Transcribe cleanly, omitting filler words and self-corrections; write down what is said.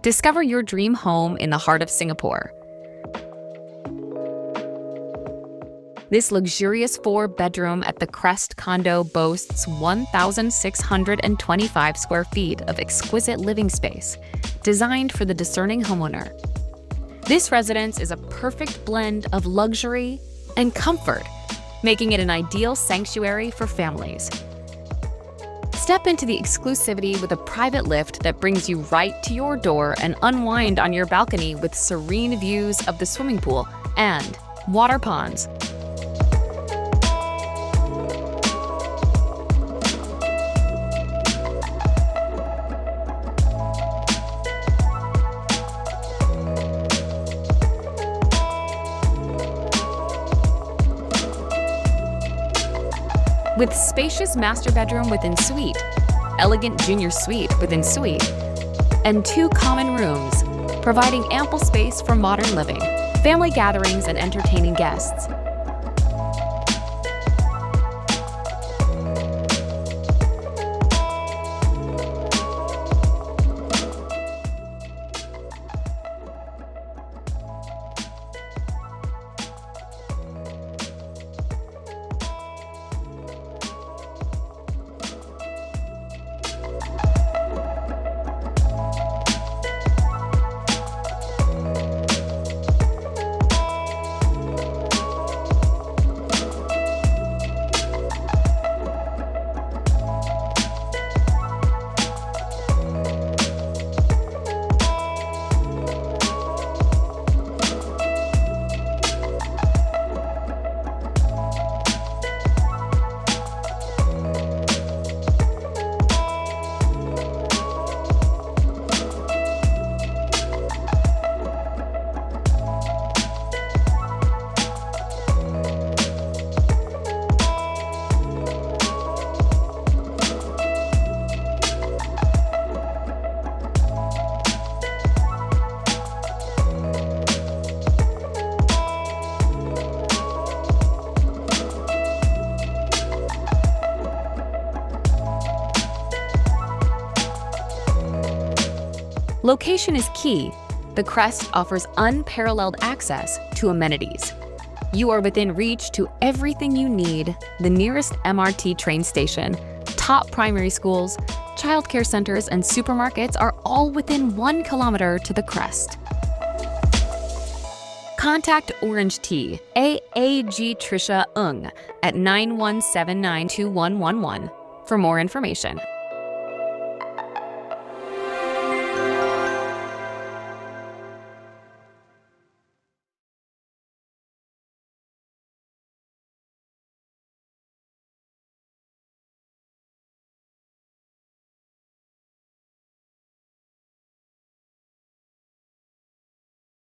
Discover your dream home in the heart of Singapore. This luxurious 4-bedroom at the Crest Condo boasts 1,625 square feet of exquisite living space, designed for the discerning homeowner. This residence is a perfect blend of luxury and comfort, making it an ideal sanctuary for families. Step into the exclusivity with a private lift that brings you right to your door and unwind on your balcony with serene views of the swimming pool and water ponds. With spacious master bedroom within suite, elegant junior suite within suite, and 2 common rooms, providing ample space for modern living, family gatherings, and entertaining guests. Location is key. The Crest offers unparalleled access to amenities. You are within reach to everything you need: the nearest MRT train station, top primary schools, childcare centers, and supermarkets are all within 1 kilometer to the Crest. Contact OrangeTee, AAG Tricia Ung, at 91792111 for more information.